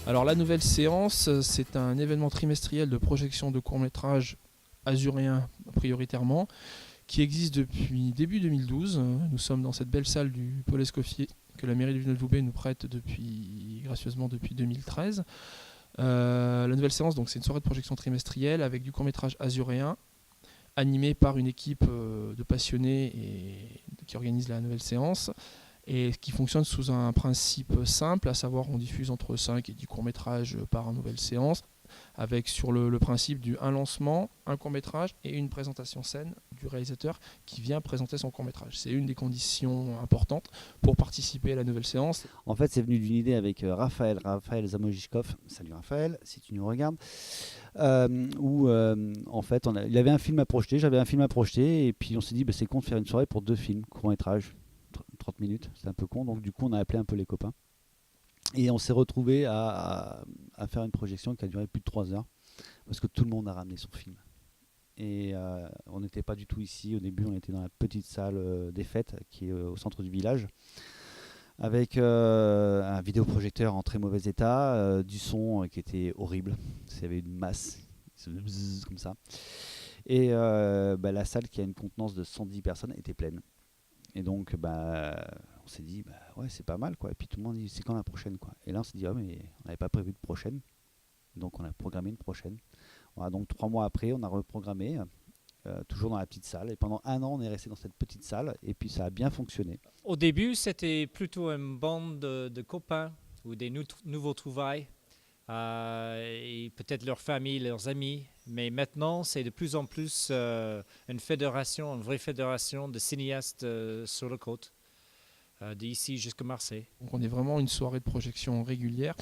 Alors la nouvelle séance, c'est un événement trimestriel de projection de courts-métrages azuréens prioritairement, qui existe depuis début 2012. Nous sommes dans cette belle salle du Paul Escoffier que la mairie de Villeneuve-Loubet nous prête gracieusement depuis 2013. La nouvelle séance, donc, c'est une soirée de projection trimestrielle avec du court-métrage azuréen, animé par une équipe de passionnés qui organise la nouvelle séance, et qui fonctionne sous un principe simple, à savoir on diffuse entre 5 et 10 courts-métrages par nouvelle séance, avec sur le principe un lancement, un court-métrage et une présentation scène du réalisateur qui vient présenter son court-métrage. C'est une des conditions importantes pour participer à la nouvelle séance. En fait, c'est venu d'une idée avec Raphaël Zamojikov. Salut Raphaël, si tu nous regardes. Où en fait, il avait un film à projeter, j'avais un film à projeter, et puis on s'est dit, c'est con de faire une soirée pour 2 films, court-métrage, 30 minutes, c'est un peu con, donc du coup on a appelé un peu les copains. Et on s'est retrouvé à faire une projection qui a duré plus de 3 heures, parce que tout le monde a ramené son film. Et on n'était pas du tout ici, au début on était dans la petite salle des fêtes, qui est au centre du village, avec un vidéoprojecteur en très mauvais état, du son qui était horrible, il y avait une masse, comme ça. Et la salle qui a une contenance de 110 personnes était pleine. Et donc, on s'est dit, ouais, c'est pas mal, quoi. Et puis tout le monde dit, c'est quand la prochaine, quoi. Et là, on s'est dit, mais on n'avait pas prévu de prochaine. Donc, on a programmé une prochaine. Voilà, donc 3 mois après, on a reprogrammé, toujours dans la petite salle. Et pendant 1 an, on est resté dans cette petite salle. Et puis, ça a bien fonctionné. Au début, c'était plutôt une bande de copains ou des nouveaux trouvailles. Et peut-être leur famille, leurs amis. Mais maintenant, c'est de plus en plus une fédération, une vraie fédération de cinéastes sur la côte, d'ici jusqu'à Marseille. Donc on est vraiment une soirée de projection régulière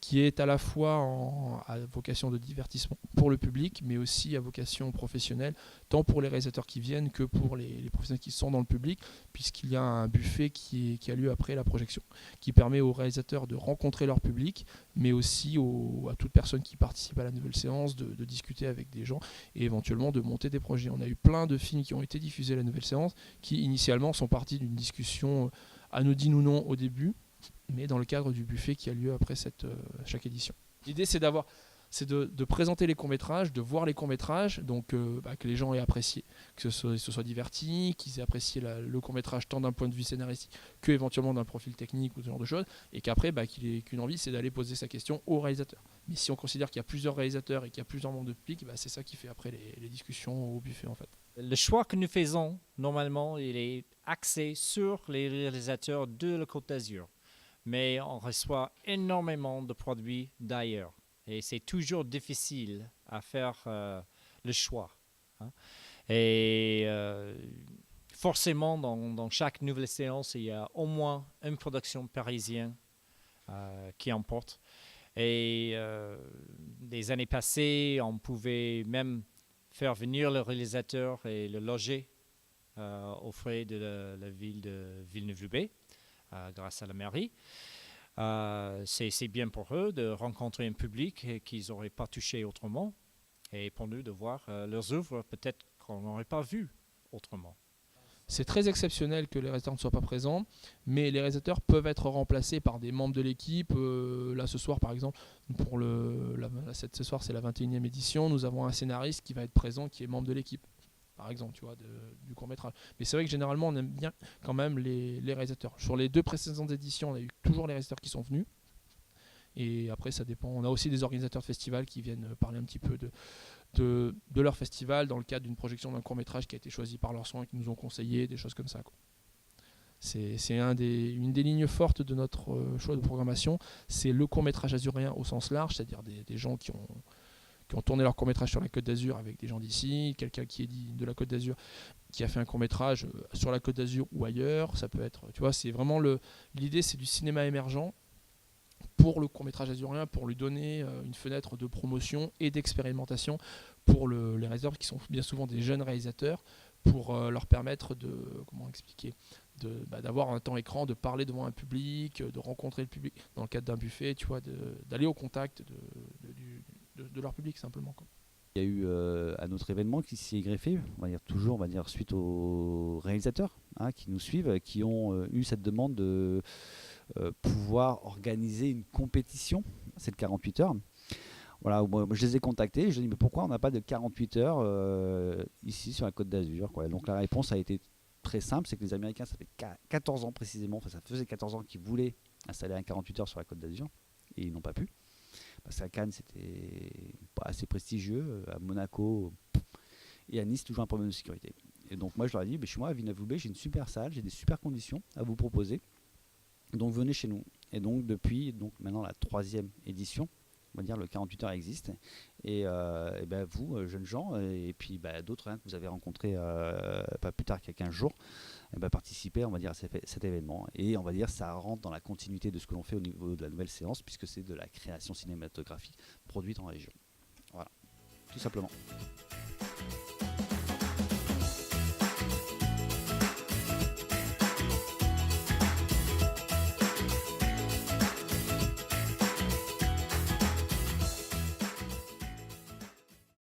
qui est à la fois à vocation de divertissement pour le public, mais aussi à vocation professionnelle, tant pour les réalisateurs qui viennent que pour les professionnels qui sont dans le public, puisqu'il y a un buffet qui a lieu après la projection, qui permet aux réalisateurs de rencontrer leur public, mais aussi à toute personne qui participe à la nouvelle séance de discuter avec des gens et éventuellement de monter des projets. On a eu plein de films qui ont été diffusés à la nouvelle séance, qui initialement sont partis d'une discussion anodine ou non au début, mais dans le cadre du buffet qui a lieu après chaque édition. L'idée, c'est de présenter les courts-métrages, de voir les courts-métrages, donc que les gens aient apprécié, que ce soit diverti, qu'ils aient apprécié le court-métrage tant d'un point de vue scénaristique que éventuellement d'un profil technique ou ce genre de choses, et qu'après, qu'il ait qu'une envie, c'est d'aller poser sa question au réalisateur. Mais si on considère qu'il y a plusieurs réalisateurs et qu'il y a plusieurs membres de public, c'est ça qui fait après les discussions au buffet, en fait. Le choix que nous faisons, normalement, il est axé sur les réalisateurs de la Côte d'Azur. Mais on reçoit énormément de produits d'ailleurs. Et c'est toujours difficile à faire le choix. Hein. Et forcément, dans chaque nouvelle séance, il y a au moins une production parisienne qui emporte. Et les années passées, on pouvait même faire venir le réalisateur et le loger aux frais de la ville de Villeneuve-Loubet. Grâce à la mairie. C'est bien pour eux de rencontrer un public qu'ils n'auraient pas touché autrement et pour nous de voir leurs œuvres peut-être qu'on n'aurait pas vues autrement. C'est très exceptionnel que les réalisateurs ne soient pas présents, mais les réalisateurs peuvent être remplacés par des membres de l'équipe. Là, ce soir, par exemple, ce soir, c'est la 21e édition, nous avons un scénariste qui va être présent, qui est membre de l'équipe, par exemple, tu vois, du court-métrage. Mais c'est vrai que généralement, on aime bien quand même les réalisateurs. Sur les 2 précédentes éditions, on a eu toujours les réalisateurs qui sont venus. Et après, ça dépend. On a aussi des organisateurs de festivals qui viennent parler un petit peu de leur festival dans le cadre d'une projection d'un court-métrage qui a été choisi par leurs soins, qui nous ont conseillé, des choses comme ça, quoi. C'est une des lignes fortes de notre choix de programmation. C'est le court-métrage azuréen au sens large, c'est-à-dire des gens qui ont tourné leur court-métrage sur la Côte d'Azur avec des gens d'ici, quelqu'un qui est de la Côte d'Azur qui a fait un court-métrage sur la Côte d'Azur ou ailleurs, ça peut être, tu vois, c'est vraiment l'idée, c'est du cinéma émergent pour le court-métrage azurien, pour lui donner une fenêtre de promotion et d'expérimentation pour les réalisateurs qui sont bien souvent des jeunes réalisateurs, pour leur permettre d'avoir un temps écran, de parler devant un public, de rencontrer le public dans le cadre d'un buffet, tu vois, d'aller au contact de leur public simplement, quoi. Il y a eu un autre événement qui s'y est greffé, on va dire suite aux réalisateurs qui nous suivent, qui ont eu cette demande de pouvoir organiser une compétition c'est le 48 heures. Voilà, moi, je les ai contactés, je dis mais pourquoi on n'a pas de 48 heures ici sur la Côte d'Azur, quoi. Donc la réponse a été très simple, c'est que les Américains, ça fait 14 ans précisément, enfin ça faisait 14 ans qu'ils voulaient installer un 48 heures sur la Côte d'Azur, et ils n'ont pas pu. Parce qu'à Cannes, c'était pas assez prestigieux, à Monaco et à Nice, toujours un problème de sécurité. Et donc moi je leur ai dit, chez moi à Villeneuve-Loubet, j'ai une super salle, j'ai des super conditions à vous proposer, donc venez chez nous. Et donc depuis maintenant la 3e édition, on va dire le 48 heures existe, et vous, jeunes gens, et puis d'autres que vous avez rencontrés pas plus tard qu'il y a 15 jours, participez, on va dire, à cet événement. Et on va dire ça rentre dans la continuité de ce que l'on fait au niveau de la nouvelle séance, puisque c'est de la création cinématographique produite en région. Voilà, tout simplement.